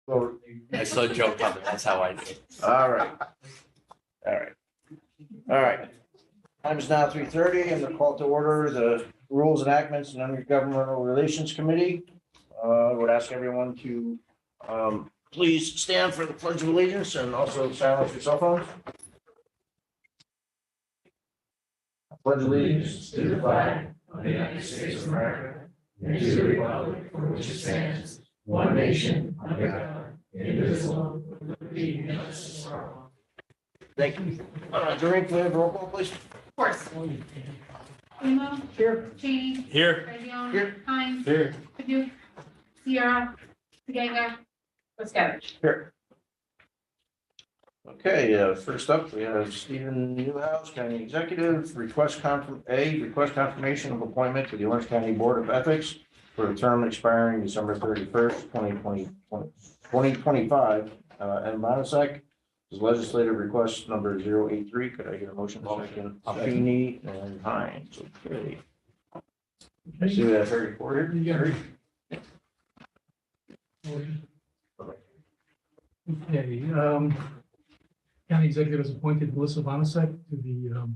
Well, I saw Joe coming, that's how I did. all right. All right. All right. Time is now 3:30. I'm going to call to order the Rules, Enactments, and Intergovernmental Relations Committee. I would ask everyone to please stand for the Pledge of Allegiance and also silence your cell phones. Pledge allegiance to the flag of the United States of America and to the republic for which it stands, one nation, under God, indivisible, with liberty and justice for all. Thank you. Doreen, can we have a roll call, please? Of course. Uno. Here. Cheney. Here. Fabian. Here. Hines. Here. Paduk. Sierra. Segaga. Liscavige. Here. Okay, first up, we have Stephen Newhouse, County Executive, request confirmation of appointment to the Orange County Board of Ethics for a term expiring December 31st, 2025. And Monasek is legislative request number 083. Could I get a motion? Second, Feeney and Hines. Okay. See that 34 here? Okay, County Executive has appointed Melissa Vonasek to the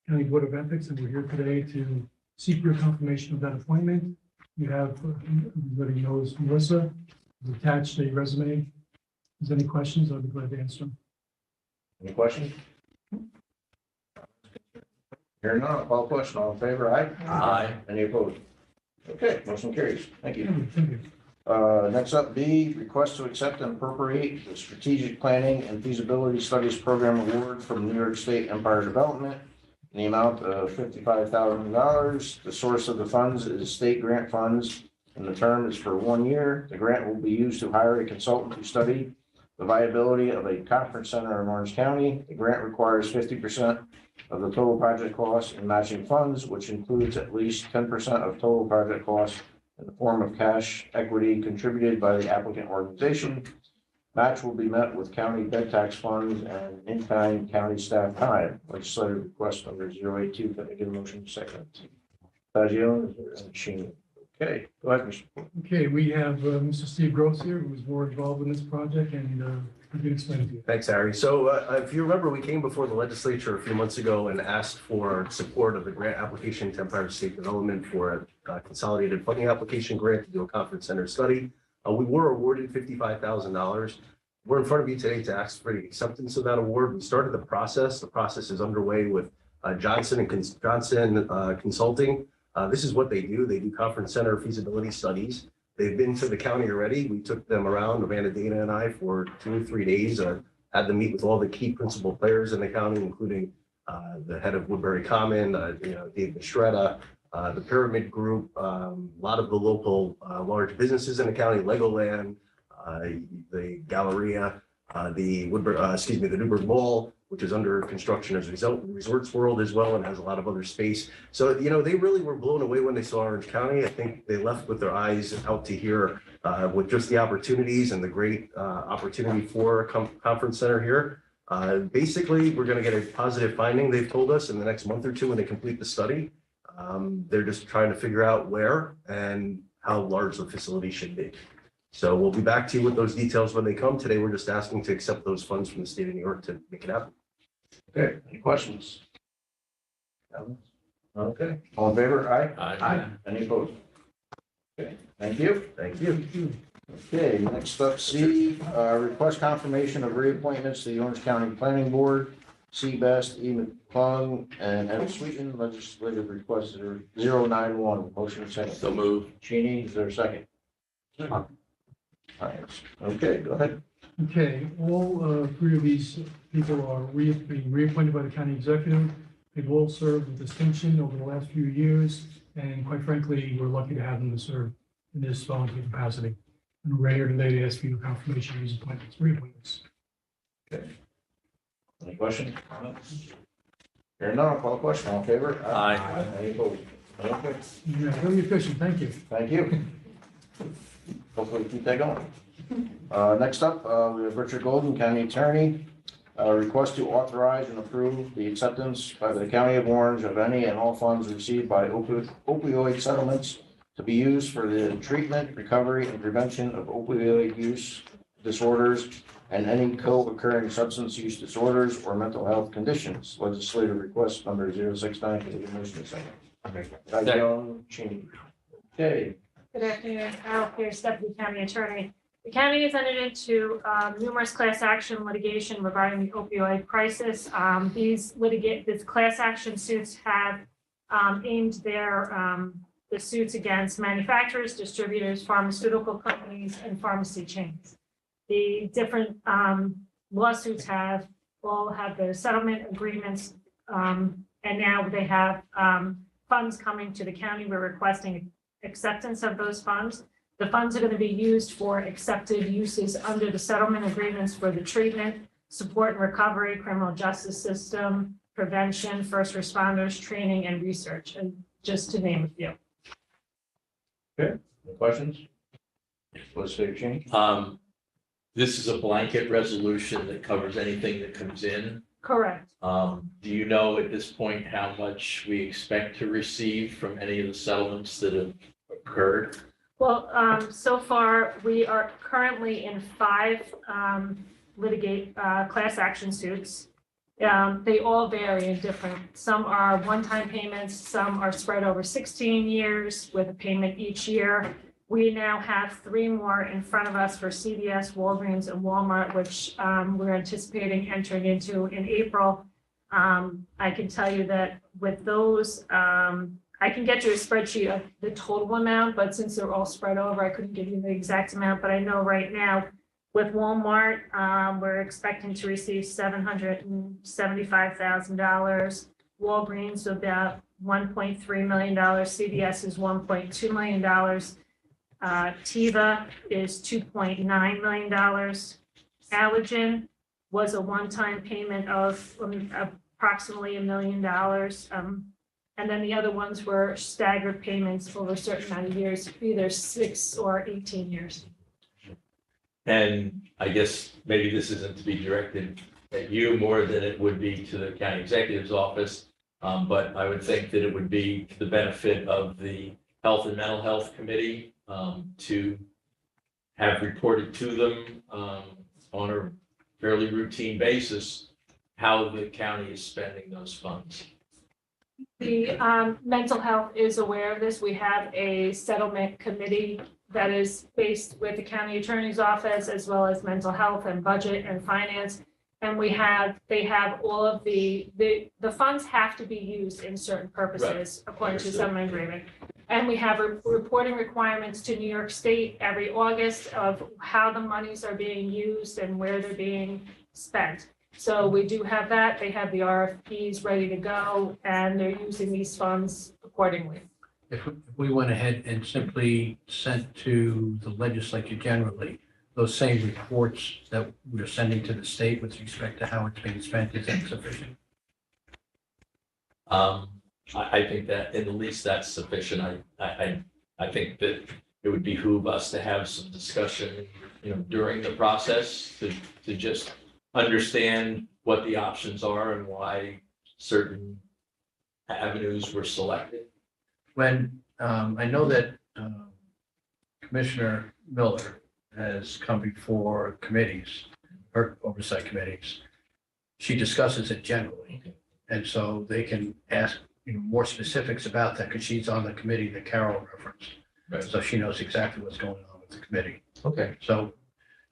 County Board of Ethics, and we're here today to seek your confirmation of that appointment. You have, everybody knows Melissa, has attached a resume. If there's any questions, I'll be glad to answer them. Any questions? Hearing none, call question, all in favor, aye? Aye. Any opposed? Okay, motion carries. Thank you. Thank you. Next up, B, request to accept and appropriate the Strategic Planning and Feasibility Studies Program Award from New York State Empire Development in the amount of $55,000. The source of the funds is state grant funds, and the term is for 1 year. The grant will be used to hire a consultant to study the viability of a conference center in Orange County. The grant requires 50% of the total project cost in matching funds, which includes at least 10% of total project costs in the form of cash equity contributed by the applicant organization. Match will be met with county bed tax funds and in-kind county staff time. Legislative request number 082. Can I get a motion second? Fagione and Sheeny. Okay, go ahead, Mr. Okay, we have Mr. Steve Gross here, who was more involved in this project, and he can explain it to you. Thanks, Harry. So if you remember, we came before the legislature a few months ago and asked for support of the grant application to Empire State Development for a consolidated funding application grant to do a conference center study. We were awarded $55,000. We're in front of you today to ask for the acceptance of that award. We started the process. The process is underway with Johnson Consulting. This is what they do. They do conference center feasibility studies. They've been to the county already. We took them around, Amanda, Dana, and I, for 2 or 3 days. Had them meet with all the key principal players in the county, including the head of Woodbury Common, Dave Mistretta, the Pyramid Group, a lot of the local large businesses in the county, Legoland, the Galleria, the Newburgh Mall, which is under construction as a Resorts World as well, and has a lot of other space. So, they really were blown away when they saw Orange County. I think they left with their eyes out to here with just the opportunities and the great opportunity for a conference center here. Basically, we're going to get a positive finding, they've told us, in the next month or two when they complete the study. They're just trying to figure out where and how large the facility should be. So we'll be back to you with those details when they come. Today, we're just asking to accept those funds from the state of New York to make it happen. Okay, any questions? Okay, all in favor? Aye? Aye. Any opposed? Okay, thank you. Thank you. Okay, next up, C, request confirmation of reappointments to the Orange County Planning Board. C. Best, E. McClung, and M. Sweeten. Legislative request 091. Motion second. So move. Cheney, is there a second? Okay, go ahead. Okay, all 3 of these people are being reappointed by the county executive. They've all served with distinction over the last few years, and quite frankly, we're lucky to have them to serve in this volunteer capacity. And we're here today to ask for your confirmation of these appointments, reappointments. Okay. Any questions? Hearing none, I'll call the question. All in favor? Aye. Any opposed? Okay, Yeah, very efficient, thank you. thank you. Hopefully keep that going. Next up, we have Richard Golden, County Attorney. Request to authorize and approve the acceptance by the County of Orange of any and all funds received by opioid settlements to be used for the treatment, recovery, and prevention of opioid use disorders and any co-occurring substance use disorders or mental health conditions. Legislative request number 069. Can I get a motion and second? Young, Cheney. Okay. Good afternoon, Carol Pierce, Deputy County Attorney. The county has entered into numerous class action litigation regarding the opioid crisis. These class action suits have aimed the suits against manufacturers, distributors, pharmaceutical companies, and pharmacy chains. The different lawsuits all have their settlement agreements, and now they have funds coming to the county. We're requesting acceptance of those funds. The funds are going to be used for accepted uses under the settlement agreements for the treatment, support and recovery, criminal justice system, prevention, first responders, training, and research, and just to name a few. Any questions? Legislator Cheney. This is a blanket resolution that covers anything that comes in. Correct. Do you know at this point how much we expect to receive from any of the settlements that have occurred? Well, so far, we are currently in 5 class action suits. They all vary in different, some are one-time payments, some are spread over 16 years with a payment each year. We now have 3 more in front of us for CVS, Walgreens, and Walmart, which we're anticipating entering into in April. I can tell you that with those, I can get you a spreadsheet of the total amount, but since they're all spread over, I couldn't give you the exact amount, but I know right now with Walmart, we're expecting to receive $775,000. Walgreens about $1.3 million. CVS is $1.2 million. Teva is $2.9 million. Allergen was a one-time payment of approximately $1 million. And then the other ones were staggered payments over a certain amount of years, either 6 or 18 years. And I guess maybe this isn't to be directed at you more than it would be to the county executive's office. But I would think that it would be to the benefit of the Health and Mental Health Committee to have reported to them on a fairly routine basis how the county is spending those funds. The mental health is aware of this. We have a settlement committee that is based with the county attorney's office as well as mental health and budget and finance. And they have all of the funds have to be used in certain purposes according to settlement agreement. And we have reporting requirements to New York State every August of how the monies are being used and where they're being spent. So we do have that. They have the RFPs ready to go, and they're using these funds accordingly. If we went ahead and simply sent to the legislature generally, those same reports that we're sending to the state with respect to how it's being spent, is that sufficient? I think that at least that's sufficient. I think that it would behoove us to have some discussion, during the process to just understand what the options are and why certain avenues were selected. When I know that Commissioner Miller has come before committees, or oversight committees, she discusses it generally. And so they can ask more specifics about that because she's on the committee that Carol referenced. Right. So she knows exactly what's going on with the committee. Okay. So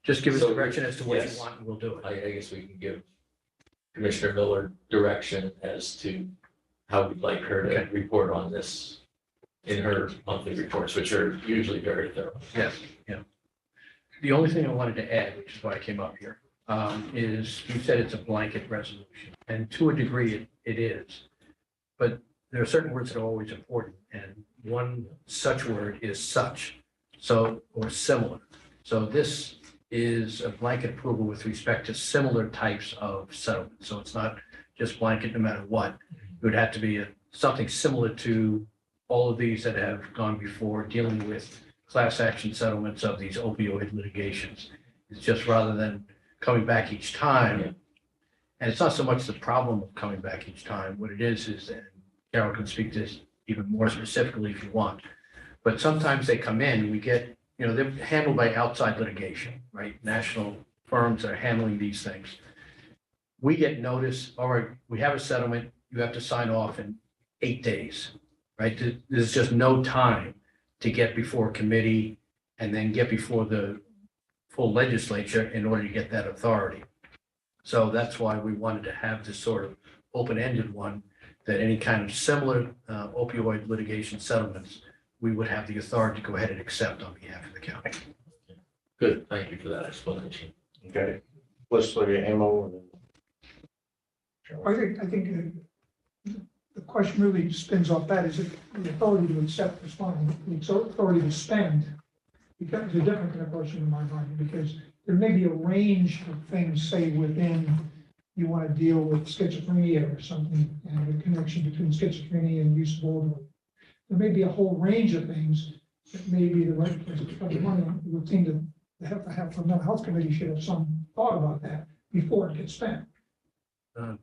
just give us So, direction as to what yes. you want and we'll do it. I guess we can give Commissioner Miller direction as to how we'd like her to report on this in her monthly reports, which are usually very thorough. Yes, yeah. The only thing I wanted to add, which is why I came up here, is you said it's a blanket resolution, and to a degree it is. But there are certain words that are always important, and one such word is such, or similar. So this is a blanket approval with respect to similar types of settlements. So it's not just blanket no matter what. It would have to be something similar to all of these that have gone before dealing with class action settlements of these opioid litigations. It's just rather than coming back each time. And it's not so much the problem of coming back each time. What it is, and Carol can speak to this even more specifically if you want. But sometimes they come in, we get they're handled by outside litigation, right? National firms are handling these things. We get notice, all right, we have a settlement, you have to sign off in 8 days, right? There's just no time to get before committee and then get before the full legislature in order to get that authority. So that's why we wanted to have this sort of open-ended one, that any kind of similar opioid litigation settlements, we would have the authority to go ahead and accept on behalf of the county. Good, thank you for that explanation. Okay. Legislator Amo. I think the question really spins off that, is it the authority to accept is fine, the authority to spend becomes a different kind of question in my mind, because there may be a range of things, say, within, you want to deal with schizophrenia or something, and the connection between schizophrenia and use of opioids. There may be a whole range of things that may be the right place to spend the money on. It would seem to have, the mental health committee should have some thought about that before it gets spent.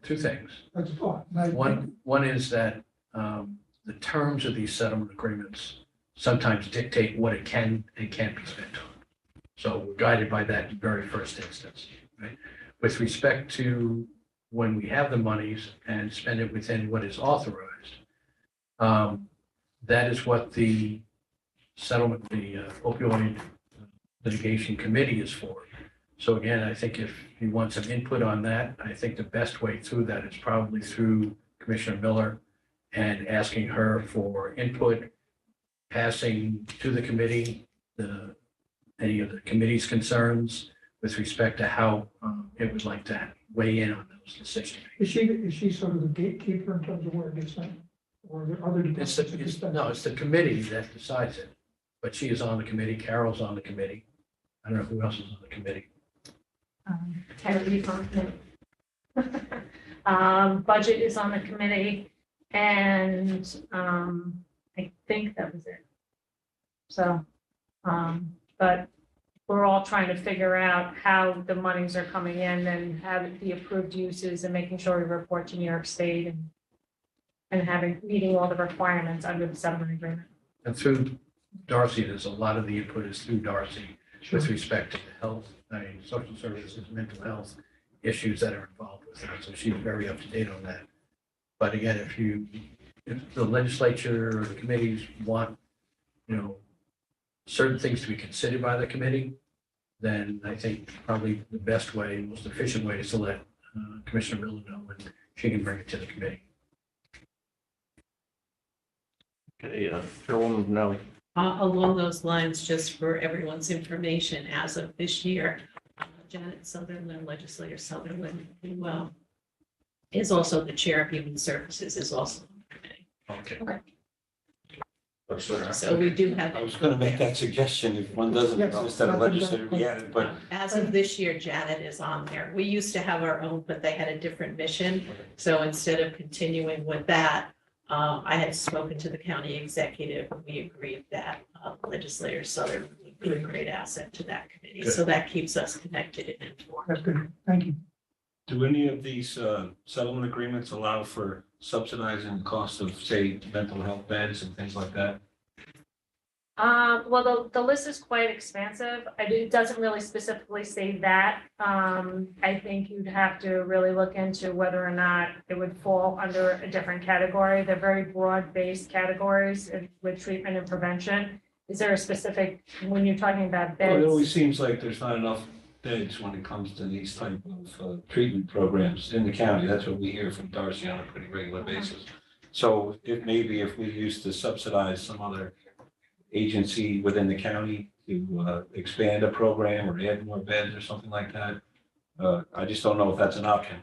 Two things. That's a thought. And I think- One is that the terms of these settlement agreements sometimes dictate what it can and can't be spent on. So we're guided by that in very first instance, right? With respect to when we have the monies and spend it within what is authorized, that is what the settlement, the opioid litigation committee is for. So again, I think if you want some input on that, I think the best way through that is probably through Commissioner Miller and asking her for input, passing to the committee any of the committee's concerns with respect to how it would like to weigh in on those decisions. Is she sort of the gatekeeper in terms of where it gets spent? Or are there other departments that can spend? It's the committee that decides it, but she is on the committee, Carol's on the committee. I don't know who else is on the committee. Terry's on the committee. Budget is on the committee, and I think that was it. So, but we're all trying to figure out how the monies are coming in and have the approved uses and making sure we report to New York State and meeting all the requirements under the settlement agreement. And through Darcy, there's a lot of the input is through Darcy with respect to the health, social services, mental health issues that are involved with that. So she's very up to date on that. But again, if the legislature or the committees want, certain things to be considered by the committee, then I think probably the best way, most efficient way is to let Commissioner Miller know, and she can bring it to the committee. Okay, Chairwoman Nelly. Along those lines, just for everyone's information, as of this year, Janet Sutherland, Legislator Sutherland, who is also the chair of Human Services, is also on the committee. Okay. So we do have. I was gonna make that suggestion, if one doesn't exist at a legislature, we had it, but As of this year, Janet is on there. We used to have our own, but they had a different mission. So instead of continuing with that, I had spoken to the county executive, and we agreed that Legislator Sutherland would be a great asset to that committee. So that keeps us connected and informed. That's good. Thank you. do any of these settlement agreements allow for subsidizing the cost of, say, mental health beds and things like that? Well, the list is quite expansive. It doesn't really specifically say that. I think you'd have to really look into whether or not it would fall under a different category. They're very broad-based categories with treatment and prevention. Is there a specific, when you're talking about Well, it always beds? seems like there's not enough beds when it comes to these type of treatment programs in the county. That's what we hear from Darcy on a pretty regular basis. So if we used to subsidize some other agency within the county to expand a program or add more beds or something like that, I just don't know if that's an option.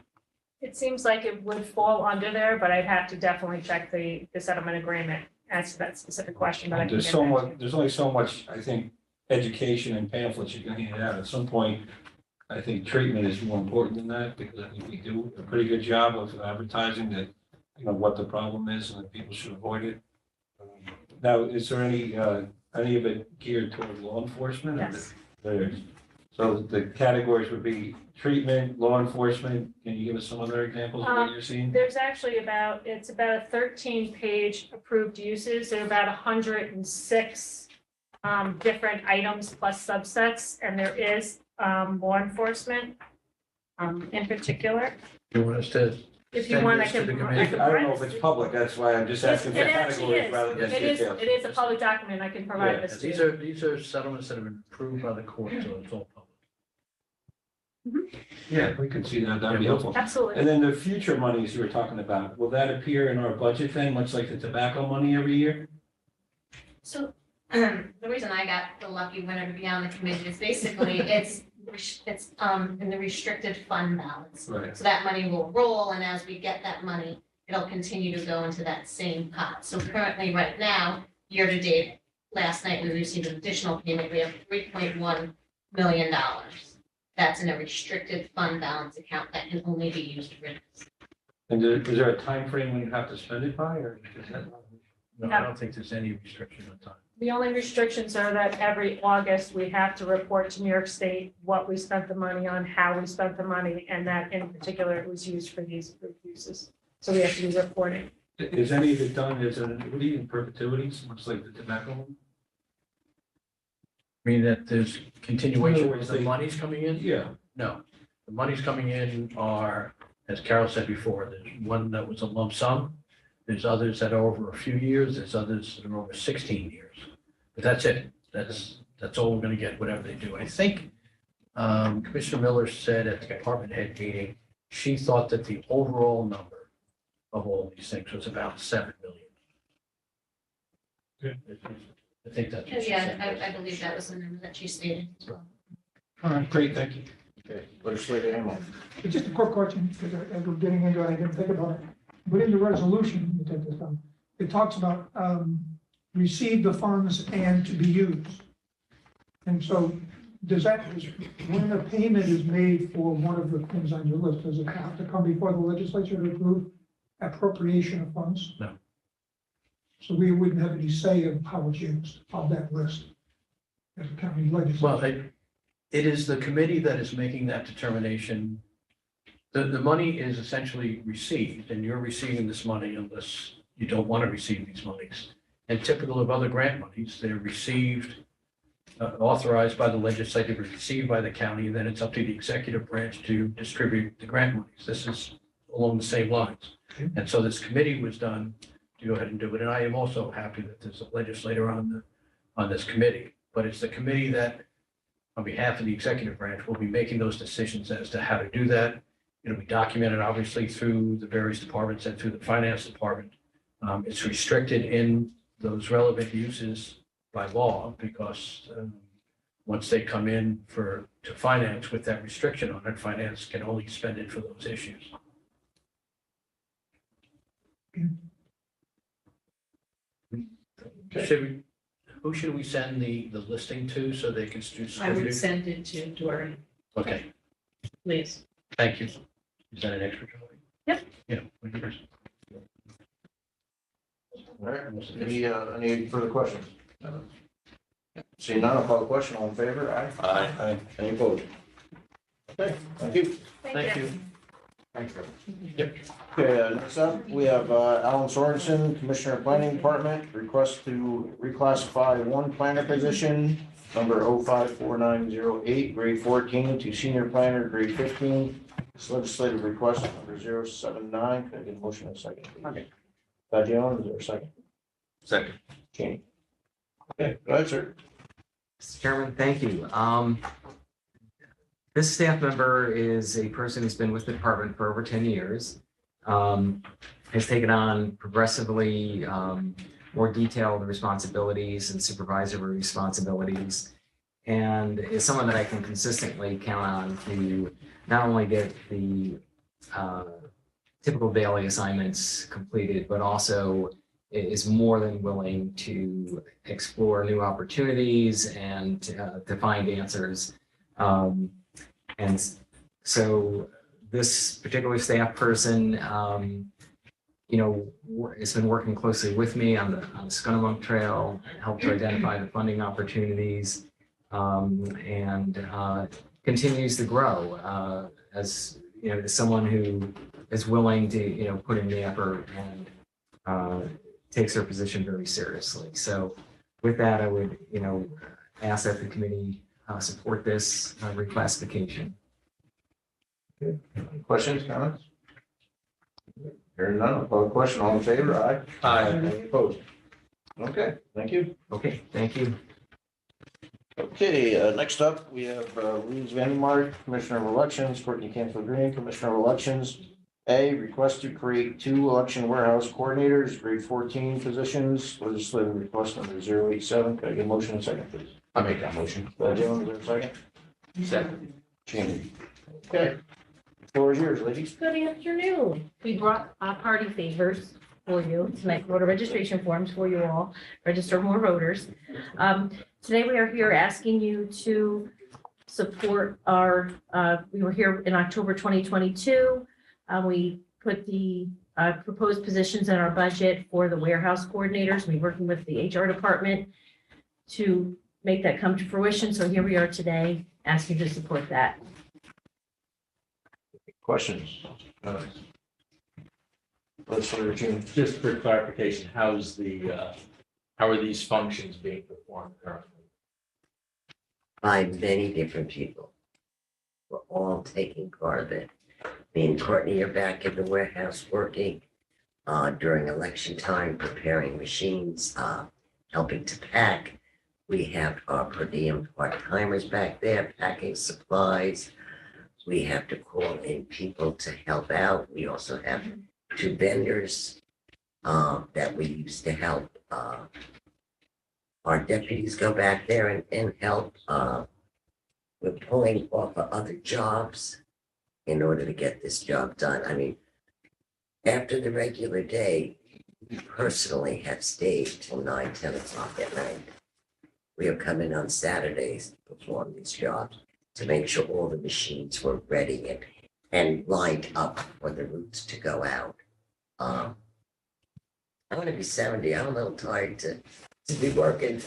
It seems like it would fall under there, but I'd have to definitely check the settlement agreement as to that specific question. But I can There's get so back to much, you. there's only so much, I think, education and pamphlets you can hand out. At some point, I think treatment is more important than that, because I think we do a pretty good job of advertising that, what the problem is and that people should avoid it. Now, is there any of it geared toward law enforcement? Yes. There's, so the categories would be treatment, law enforcement. Can you give us some other examples of what you're seeing? There's actually it's about a 13-page approved uses. There are about 106 different items plus subsets, and there is law enforcement in particular. You want us to If you send want, I this to can. the I committee? can I don't know if provide it's public, that's why I'm just asking for It actually categories is. rather than It is, details. it is a public document. I can provide Yeah, this to These you. these are settlements that have been approved by the court, so it's all public. Yeah, if we could see that, that'd be helpful. Absolutely. And then the future monies you were talking about, will that appear in our budget then, much like the tobacco money every year? So the reason I got the lucky winner to be on the committee is basically it's in the restricted fund balance. Right. So that money will roll, and as we get that money, it'll continue to go into that same pot. So currently, right now, year to date, last night, we received an additional payment. We have $3.1 million. That's in a restricted fund balance account that can only be used for this. And is there a time frame when you have to spend it by, or is that? No, I don't think there's any restriction on time. The only restrictions are that every August, we have to report to New York State what we spent the money on, how we spent the money, and that in particular, it was used for these approved uses. So we have to do reporting. Is any of it done as an annuity in perpetuity, much like the tobacco one? I mean, that there's continuation In other of words, the they- money's coming in? Yeah. No, the money's coming in are, as Carol said before, there's one that was a lump sum. There's others that are over a few years, there's others that are over 16 years. But that's it, that's all we're gonna get, whatever they do. I think Commissioner Miller said at the department head meeting, she thought that the overall number of all these things was about 7 million. I think that's what she Yeah, said. I believe that was the number that she stated as well. All right, great, thank you. Okay, legislator Amos. But just a quick question, because as we're getting into it, I didn't think about it. But in the resolution, you take this down, it talks about receive the funds and to be used. And so does that, when a payment is made for one of the things on your list, does it have to come before the legislature to approve appropriation of funds? No. So we wouldn't have any say of how it's used of that list as a county legislature? Well, it is the committee that is making that determination. The money is essentially received, and you're receiving this money unless you don't want to receive these monies. And typical of other grant monies, they're received, authorized by the legislature, received by the county, and then it's up to the executive branch to distribute the grant monies. This is along the same lines. And so this committee was done to go ahead and do it. And I am also happy that there's a legislator on this committee. But it's the committee that, on behalf of the executive branch, will be making those decisions as to how to do that. It'll be documented, obviously, through the various departments and through the finance department. It's restricted in those relevant uses by law because once they come in to finance with that restriction on it, finance can only spend it for those issues. Who should we send the listing to so they can I distribute would it? send it to Dory, Okay, please. thank you. Is that an extra? Charlie? Yep. Yeah. we can- All right, any further questions? Seeing none, I'll call the question. All in favor? Aye. Aye. Any opposed? Okay, thank you. Thank you. Thanks, Trevor. Yep. Okay, next up, we have Alan Sorensen, Commissioner of Planning Department, request to reclassify one planner position, number 054908, grade 14, to senior planner, grade 15. This legislative request number 079. Can I get a motion in a second? Okay. Fagion, is there a second? Second. Cheney. Okay, go ahead, sir. Mr. Chairman, thank you. This staff member is a person who's been with the department for over 10 years. Has taken on progressively more detailed responsibilities and supervisory responsibilities, and is someone that I can consistently count on to not only get the typical daily assignments completed, but also is more than willing to explore new opportunities and to find answers. And so this particular staff person, has been working closely with me on the Scunnamunk Trail, helped to identify the funding opportunities, and continues to grow as someone who is willing to put in the effort and takes her position very seriously. So with that, I would, ask that the committee support this reclassification. Questions, comments? Hearing none, I'll call the question. All in favor? Aye. Aye. Any opposed? Okay, thank you. Okay, thank you. Okay, next up, we have Louise Vandemark, Commissioner of Elections, Courtney Canfield Green, Commissioner of Elections. A, request to create 2 election warehouse coordinators, grade 14 positions, legislative request number 087. Can I get a motion and second, please? I make that motion. Jim, is there a second? Second. Jamie. Okay. The floor is yours, ladies. Good afternoon. We brought party favors for you tonight, voter registration forms for you all, register more voters. Today we are here asking you to support our, we were here in October 2022. We put the proposed positions in our budget for the warehouse coordinators. We're working with the HR department to make that come to fruition. So here we are today, asking you to support that. Questions? Legislator Cheney. Just for clarification, how are these functions being performed currently? By many different people. We're all taking part of it. Me and Courtney are back in the warehouse working during election time, preparing machines, helping to pack. We have our per diem part-timers back there packing supplies. We have to call in people to help out. We also have 2 vendors that we use to help our deputies go back there and help. We're pulling off of other jobs in order to get this job done. I mean, after the regular day, we personally have stayed till 9, 10 o'clock at night. We have come in on Saturdays to perform these jobs to make sure all the machines were ready and lined up for the routes to go out. I'm gonna be 70. I'm a little tired to be working,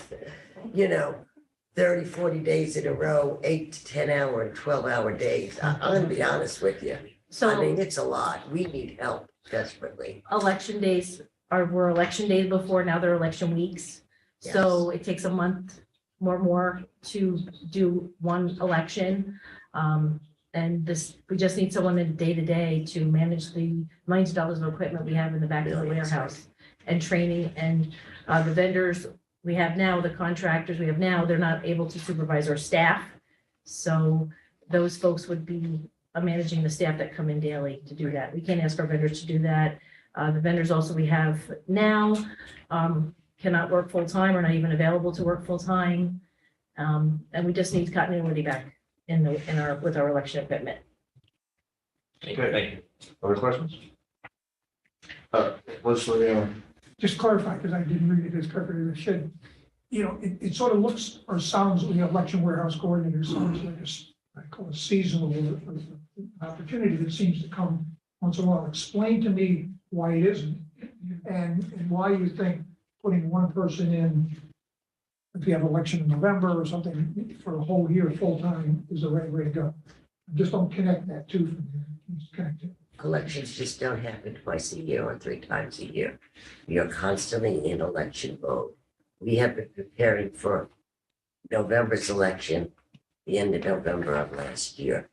30, 40 days in a row, 8 to 10 hour and 12-hour days. I'm gonna be honest with you. I mean, it's a lot. We need help desperately. Election days were election days before, now they're election weeks. So it takes a month more to do one election. And we just need someone in day to day to manage the millions of dollars of equipment we have in the back of the warehouse and training and the vendors we have now, the contractors we have now, they're not able to supervise our staff. So those folks would be managing the staff that come in daily to do that. We can't ask our vendors to do that. The vendors also we have now cannot work full-time or not even available to work full-time. And we just need continuity back with our election equipment. Thank you. Other questions? Legislator. Just clarify, because I didn't read it as correctly as I should. It sort of looks or sounds like election warehouse coordinator sounds like I call it seasonal opportunity that seems to come once in a while. Explain to me why it isn't and why you think putting one person in, if you have election in November or something for a whole year full-time is the right way to go. I just don't connect that two from there. Just connect it. Elections just don't happen twice a year or 3 times a year. We are constantly in election mode. We have been preparing for November's election, the end of November of last year.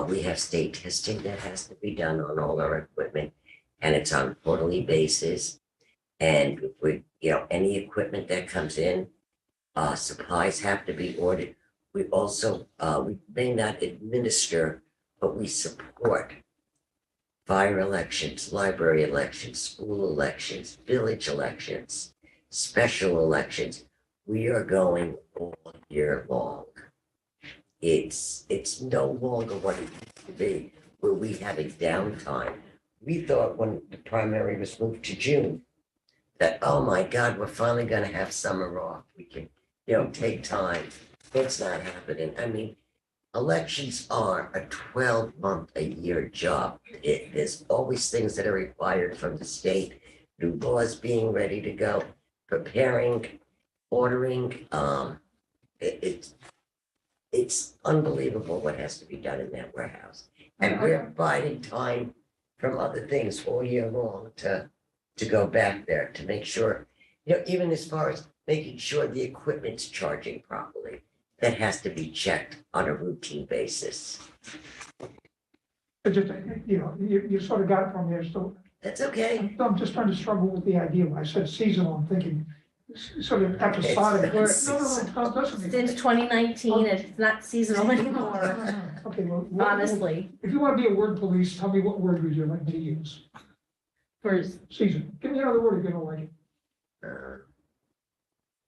We have state testing that has to be done on all our equipment, and it's on a quarterly basis. And if any equipment that comes in, supplies have to be ordered. We also, we may not administer, but we support fire elections, library elections, school elections, village elections, special elections. We are going all year long. It's no longer what it used to be, where we had a downtime. We thought when the primary was moved to June, that, oh my God, we're finally gonna have summer off. We can, take time. It's not happening. I mean, elections are a 12-month-a-year job. There's always things that are required from the state, new laws being ready to go, preparing, ordering. It's unbelievable what has to be done in that warehouse. And we're biding time from other things all year long to go back there to make sure, even as far as making sure the equipment's charging properly. That has to be checked on a routine basis. But just, you sort of got it from there, so That's okay. I'm just trying to struggle with the idea. When I said seasonal, I'm thinking sort of episodic. It's not No, doesn't make Since sense. 2019, it's not seasonal anymore, Okay, well. honestly, If you want to be a word police, tell me what word would you like me to use? for Season. Give me another word if you don't like it. Uh,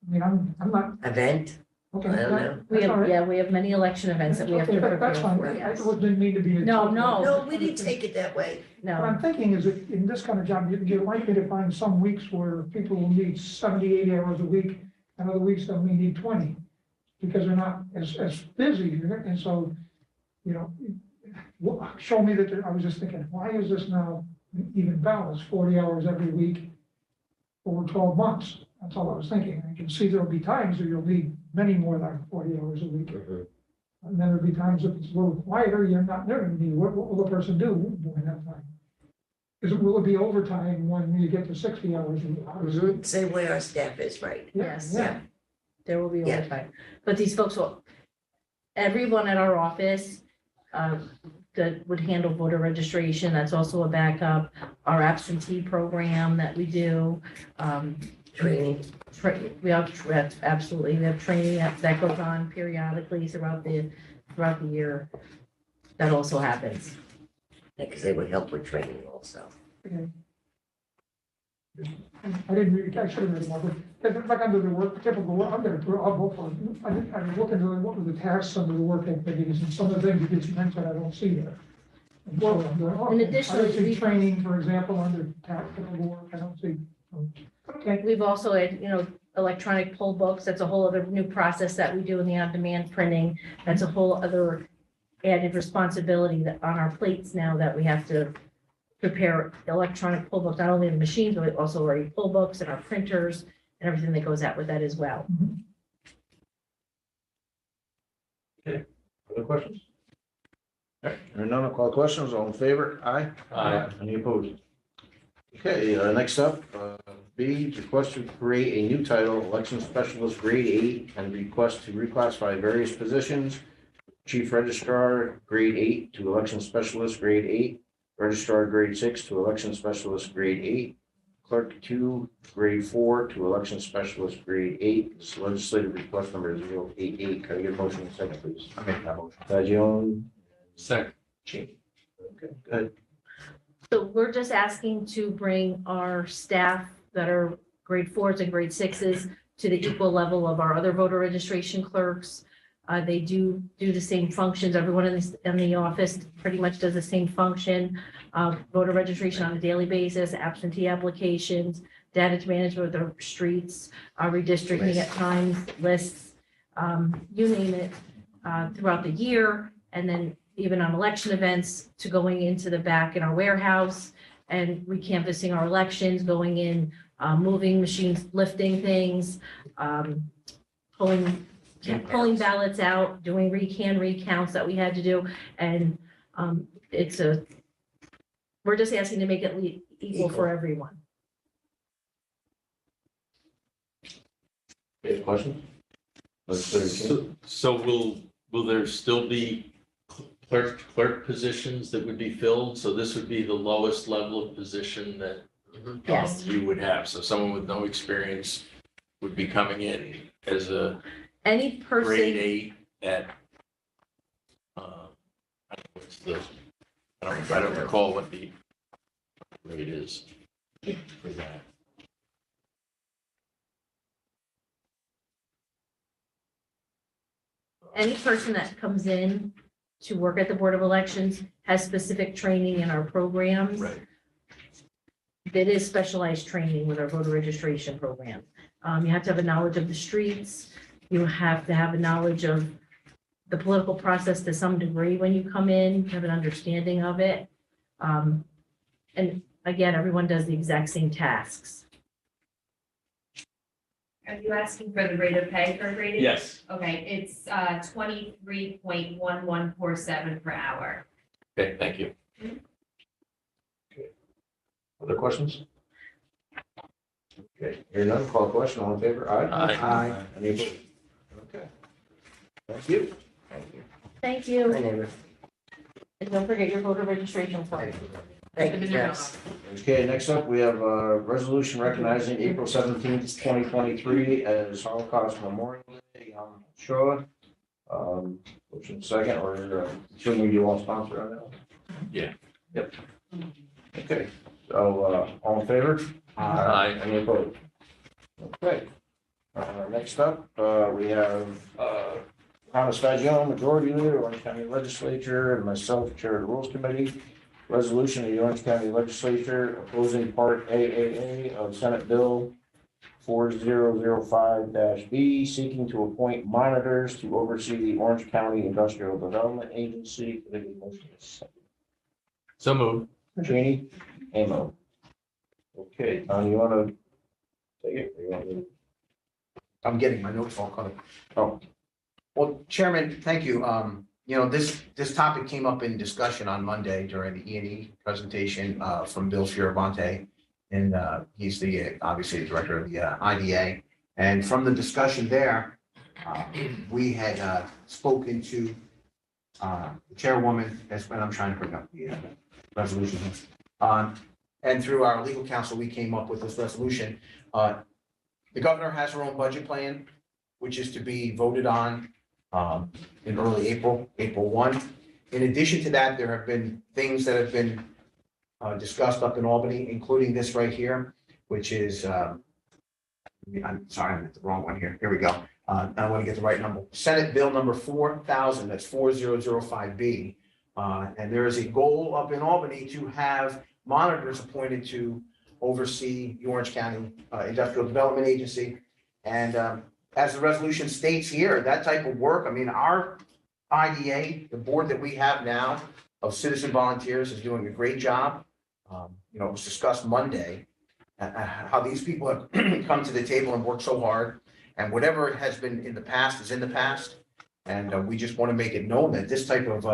I mean, I'm not, Event, okay. I don't know. we That's all have, right. yeah, we have many election events that we have to Okay, prepare that's fine. for, I yes. didn't mean to be. No, no. No, we didn't take it that way. What No, I'm thinking is that in this kind of job, you're likely to find some weeks where people will need 70, 80 hours a week, and other weeks they'll only need 20, because they're not as busy, and so, show me that, I was just thinking, why is this now even balanced, 40 hours every week over 12 months? That's all I was thinking. I can see there'll be times where you'll need many more than 40 hours a week. Mhm. And then there'll be times if it's a little quieter, you're not there to need, what will the person do during that time? Will it be overtime when you get to 60 hours? Mhm. Same way our staff is, right? Yes. Yeah, there will be Yeah. overtime, but these folks will, everyone at our office, that would handle voter registration, that's also a backup, our absentee program that we do, Training. we have, absolutely, we have training that goes on periodically throughout the year. That also happens. Because they would help with training also. okay. I didn't read, I should have read it more, but it's like under the work, typical work, I'll go for it. I look into what were the tasks under the work activities, and some of the things that you mentioned, I don't see there. And so I'm going, in okay. addition, I don't see we- training, for example, under typical work, I don't see, okay. We've also had, electronic poll books, that's a whole other new process that we do in the on-demand printing. That's a whole other added responsibility that on our plates now that we have to prepare electronic poll books, not only the machines, but also our poll books and our printers and everything that goes out with that as well. Other questions? All right, there are none, I'll call questions, all in favor? Aye. Aye. Any opposed? Okay, next up, B, request to create a new title, election specialist grade 8, and request to reclassify various positions. Chief registrar, grade 8 to election specialist, grade 8, registrar, grade 6 to election specialist, grade 8, clerk 2, grade 4 to election specialist, grade 8. This is legislative request number 088. Can I get a motion in a second, please? I make that motion. Fagion, Second. Cheney. Okay, good. So we're just asking to bring our staff that are grade 4s and grade 6s to the equal level of our other voter registration clerks. They do the same functions. Everyone in the office pretty much does the same function. Voter registration on a daily basis, absentee applications, data management of the streets, redistricting at times, lists, you name it, throughout the year. And then even on election events, to going into the back in our warehouse and recanvassing our elections, going in, moving machines, lifting things, pulling ballots out, doing recounts that we had to do. And we're just asking to make it equal for everyone. Any questions? Legislator Cheney? So will there still be clerk positions that would be filled? So this would be the lowest level of position that Yes. you would have. So someone with no experience would be coming in as a Any grade person, 8 at, I don't know what's the, I don't recall what the grade is for that. any person that comes in to work at the Board of Elections has specific training in our programs. Right. That is specialized training with our voter registration program. You have to have a knowledge of the streets. You have to have a knowledge of the political process to some degree when you come in, have an understanding of it. And again, everyone does the exact same tasks. Are you asking for the rate of pay for grading? Yes. Okay, it's 23.1147 per hour. Okay, thank you. Other questions? Okay, hearing none, call question, all in favor? Aye. Aye. Any opposed? Okay. Thank you. Thank you. My neighbor. And don't forget your voter registration form. Thank you, Jess. Okay, next up, we have a resolution recognizing April 17th, 2023 as Holocaust Memorial Day. Sure. Motion second, or assuming you want sponsor on that? Yeah. Yep. Okay, so, all in favor? Aye. Any opposed? Okay. Next up, we have, Thomas Fagion, Majority Leader, Orange County Legislature, and myself, Chair of the Rules Committee. Resolution of the Orange County Legislature opposing Part AAA of Senate Bill 4005-B, seeking to appoint monitors to oversee the Orange County Industrial Development Agency. Could I get a motion? So moved. Jeannie, Amo. Okay, Tom, you want to take it? Or you want me to- I'm getting my notes all caught up. Oh. Well, Chairman, thank you. This topic came up in discussion on Monday during the E&E presentation from Bill Fioravanti. And he's obviously the director of the IDA. And from the discussion there, we had spoken to the chairwoman, that's when I'm trying to bring up the resolution. And through our legal counsel, we came up with this resolution. The governor has her own budget plan, which is to be voted on in early April 1. In addition to that, there have been things that have been discussed up in Albany, including this right here, which is, I'm sorry, I'm at the wrong one here. Here we go. I want to get the right number. Senate Bill number 4000, that's 4005B. And there is a goal up in Albany to have monitors appointed to oversee the Orange County Industrial Development Agency. And as the resolution states here, that type of work, I mean, our IDA, the board that we have now of citizen volunteers is doing a great job. It was discussed Monday, how these people have come to the table and worked so hard. And whatever has been in the past is in the past. And we just want to make it known that this type of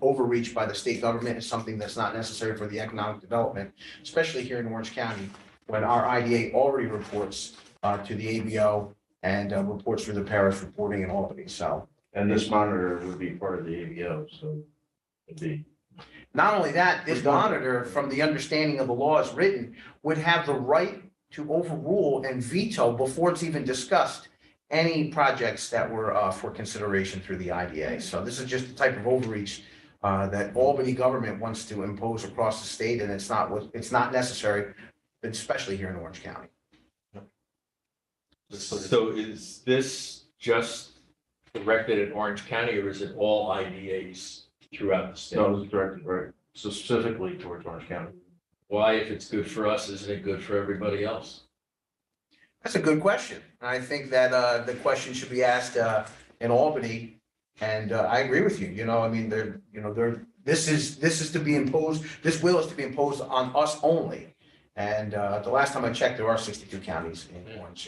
overreach by the state government is something that's not necessary for the economic development, especially here in Orange County, when our IDA already reports to the ABO and reports through the parish reporting in Albany. So, And this monitor would be part of the ABO, so it'd be. not only that, this monitor, from the understanding of the law as written, would have the right to overrule and veto before it's even discussed any projects that were for consideration through the IDA. So this is just the type of overreach that Albany government wants to impose across the state, and it's not necessary, especially here in Orange County. So is this just directed at Orange County, or is it all IDAs throughout the state? No, it's directed right specifically towards Orange County. Why, if it's good for us, isn't it good for everybody else? That's a good question. I think that the question should be asked in Albany, and I agree with you. This is to be imposed. This will is to be imposed on us only. And the last time I checked, there are 62 counties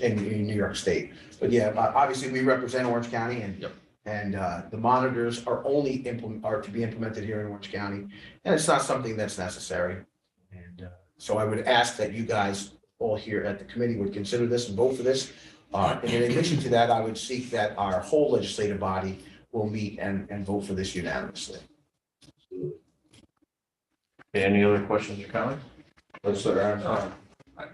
in New York State. But yeah, obviously we represent Orange County, and the monitors are are to be implemented here in Orange County, and it's not something that's necessary. And so I would ask that you guys all here at the committee would consider this and vote for this. And in addition to that, I would seek that our whole legislative body will meet and vote for this unanimously. Any other questions or comments?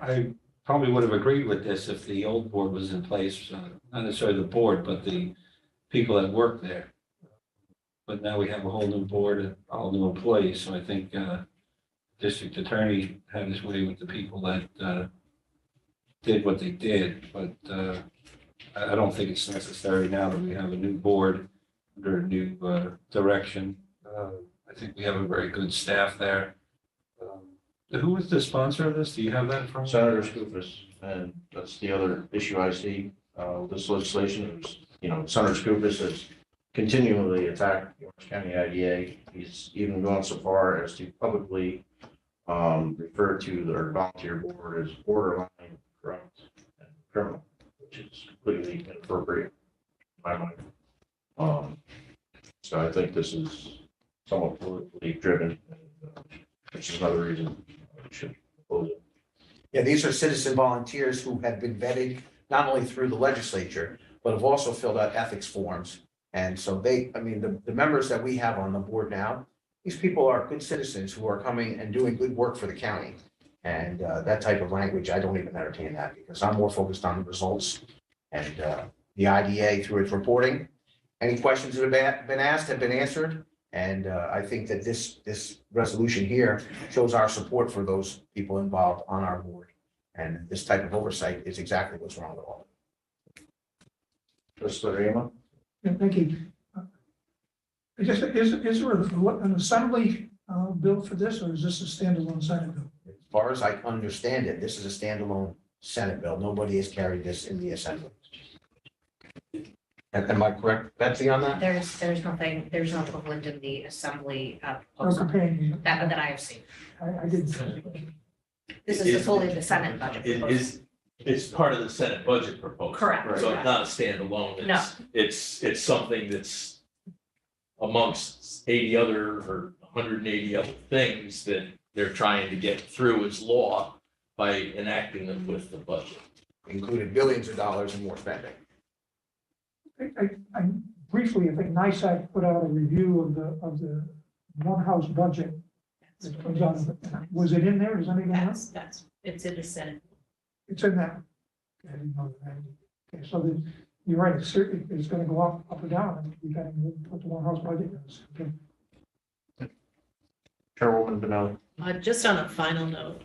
I probably would have agreed with this if the old board was in place, not necessarily the board, but the people that work there. But now we have a whole new board and all new employees, so I think district attorney had his way with the people that did what they did, but I don't think it's necessary now that we have a new board under a new direction. I think we have a very good staff there. Who was the sponsor of this? Do you have that from? Senator Scoofus, and that's the other issue I see, this legislation is, Senator Scoofus has continually attacked the Orange County IDA. He's even gone so far as to publicly refer to their volunteer board as borderline corrupt and criminal, which is completely inappropriate in my mind. So I think this is somewhat politically driven, which is another reason we should oppose it. Yeah, these are citizen volunteers who have been vetted not only through the legislature, but have also filled out ethics forms. And so they, I mean, the members that we have on the board now, these people are good citizens who are coming and doing good work for the county. And that type of language, I don't even entertain that because I'm more focused on the results and the IDA through its reporting. Any questions that have been asked have been answered. And I think that this resolution here shows our support for those people involved on our board. And this type of oversight is exactly what's wrong with all of it. Mr. Rima? Yeah, thank you. Is there an assembly bill for this, or is this a standalone Senate bill? As far as I understand it, this is a standalone Senate bill. Nobody has carried this in the assembly. Am I correct, Betsy, on that? There's nothing, there's no equivalent in the assembly No proposal companion. that I have seen. I didn't. This is totally the Senate budget. It proposal. is, it's part of the Senate budget proposal. Correct. So it's not a standalone. No. It's something that's amongst 80 other or 180 other things that they're trying to get through as law by enacting them with the budget. Included billions of dollars in more spending. I briefly, I think NISAC put out a review of the one house budget. That comes out of it. Was it in there? Is anything else? It's in the Senate. It's in there. I didn't know that. Okay, so you're right, it's certainly, it's gonna go up or down, you gotta put the one house budget in this. Okay. Chairwoman Benelli. Just on a final note,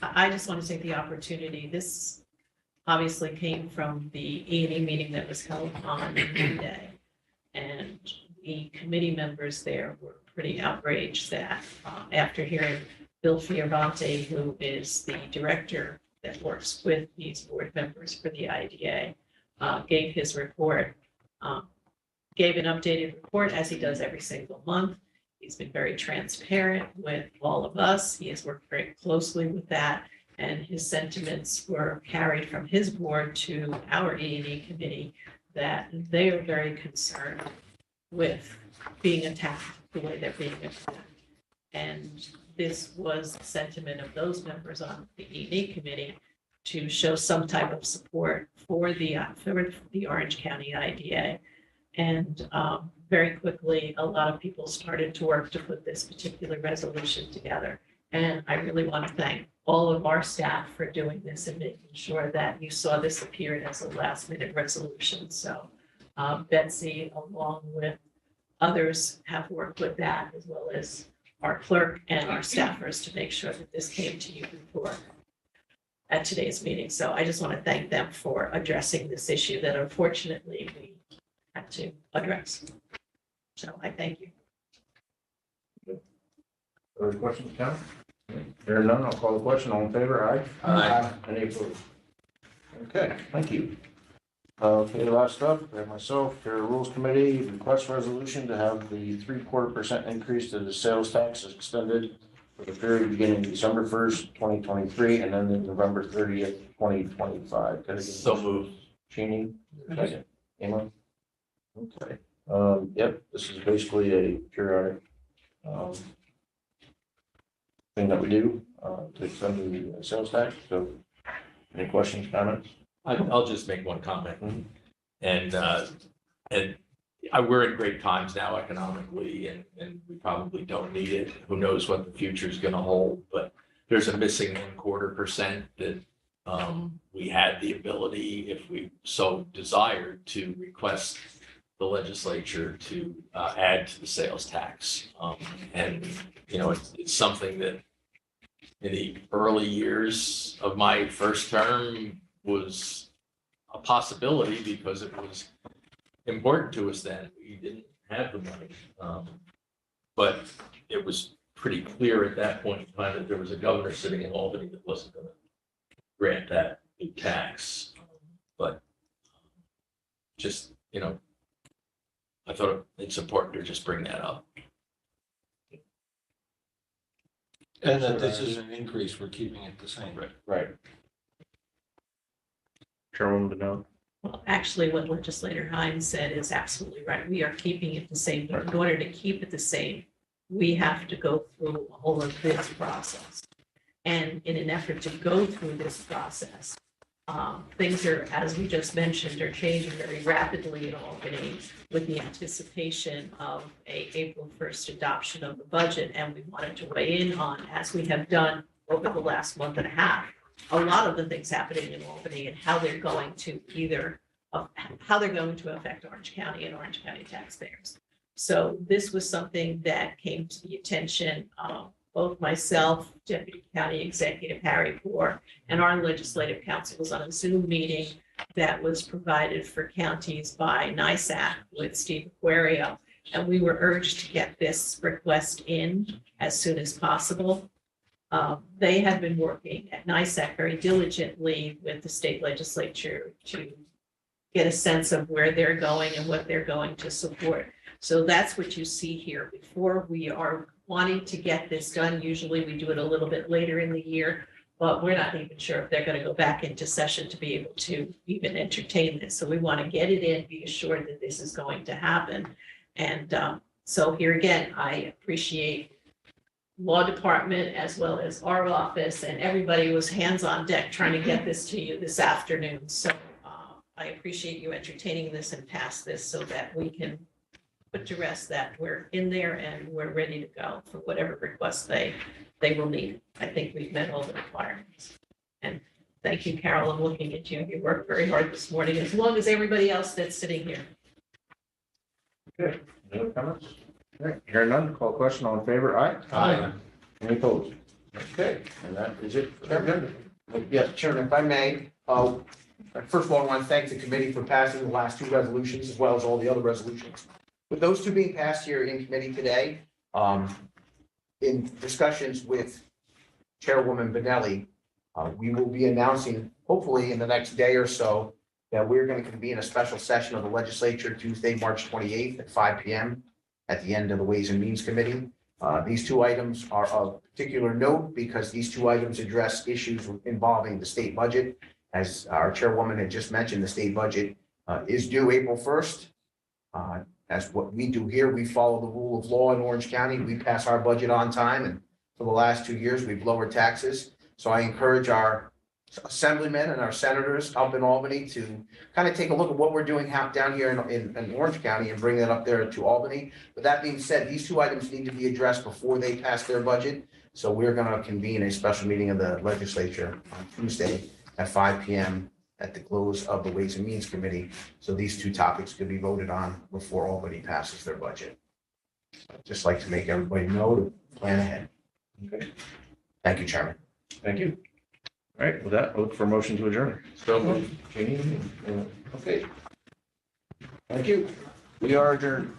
I just want to take the opportunity, this obviously came from the E&E meeting that was held on Monday. And the committee members there were pretty outraged that after hearing Bill Fioravante, who is the director that works with these board members for the IDA, gave his report, gave an updated report as he does every single month. He's been very transparent with all of us. He has worked very closely with that. And his sentiments were carried from his board to our E&E committee that they are very concerned with being attacked the way they're being attacked. And this was the sentiment of those members on the E&E committee to show some type of support for the Orange County IDA. And very quickly, a lot of people started to work to put this particular resolution together. And I really want to thank all of our staff for doing this and making sure that you saw this appeared as a last minute resolution. So Betsy, along with others, have worked with that, as well as our clerk and our staffers, to make sure that this came to you before at today's meeting. So I just want to thank them for addressing this issue that unfortunately we had to address. So I thank you. Other questions, Council? There are none, I'll call the question. All in favor, aye? Aye. Any opposed? Okay, thank you. Okay, last up, we have myself, Fair Rules Committee, request resolution to have the 3/4% increase to the sales tax extended for the period beginning December 1st, 2023, and then November 30th, 2025. So moved. Cheney, second. Emma? Okay, yep, this is basically a periodic thing that we do to extend the sales tax. So any questions, comments? I'll just make one comment. And we're in great times now economically, and we probably don't need it. Who knows what the future is going to hold, but there's a missing 1/4% that we had the ability, if we so desired, to request the legislature to add to the sales tax. And, you know, it's something that in the early years of my first term was a possibility because it was important to us then. We didn't have the money. But it was pretty clear at that point in time that there was a governor sitting in Albany that wasn't going to grant that new tax. But just, you know, I thought it's important to just bring that up. And that this is an increase, we're keeping it the same. Right. Chairwoman Benelli. Well, actually, what legislator Hines said is absolutely right. We are keeping it the same, but in order to keep it the same, we have to go through a whole of this process. And in an effort to go through this process, things are, as we just mentioned, are changing very rapidly in Albany with the anticipation of a April 1st adoption of the budget. And we wanted to weigh in on, as we have done over the last month and a half, a lot of the things happening in Albany and how they're going to affect Orange County and Orange County taxpayers. So this was something that came to the attention of both myself, Deputy County Executive Harry Poor, and our legislative council was on a Zoom meeting that was provided for counties by NISAC with Steve Aquario. And we were urged to get this request in as soon as possible. They have been working at NISAC very diligently with the state legislature to get a sense of where they're going and what they're going to support. So that's what you see here. Before we are wanting to get this done, usually we do it a little bit later in the year, but we're not even sure if they're going to go back into session to be able to even entertain this. So we want to get it in, be assured that this is going to happen. And so here again, I appreciate law department as well as our office, and everybody was hands on deck trying to get this to you this afternoon. So I appreciate you entertaining this and pass this so that we can put to rest that we're in there and we're ready to go for whatever requests they will need. I think we've met all the requirements. And thank you, Carol. I'm looking at you. You worked very hard this morning, as long as everybody else that's sitting here. Okay, any other comments? All right, hearing none, call question, all in favor, aye? Aye. Any opposed? Okay, and that is it for the agenda. Yes, Chairman, if I may, first of all, I want to thank the committee for passing the last two resolutions as well as all the other resolutions. With those two being passed here in committee today, in discussions with Chairwoman Benelli, we will be announcing, hopefully in the next day or so, that we're going to convene a special session of the legislature Tuesday, March 28th at 5 p.m. at the end of the Ways and Means Committee. These two items are of particular note because these two items address issues involving the state budget. As our chairwoman had just mentioned, the state budget is due April 1st. As what we do here, we follow the rule of law in Orange County. We pass our budget on time, and for the last 2 years, we've lowered taxes. So I encourage our assemblymen and our senators up in Albany to kind of take a look at what we're doing down here in Orange County and bring that up there to Albany. But that being said, these two items need to be addressed before they pass their budget. So we're going to convene a special meeting of the legislature on Tuesday at 5 p.m. at the close of the Ways and Means Committee. So these two topics could be voted on before Albany passes their budget. I'd just like to make everybody know to plan ahead. Okay. Thank you, Chairman. Thank you. All right, with that, look for a motion to adjourn. So, okay. Thank you. We are adjourned.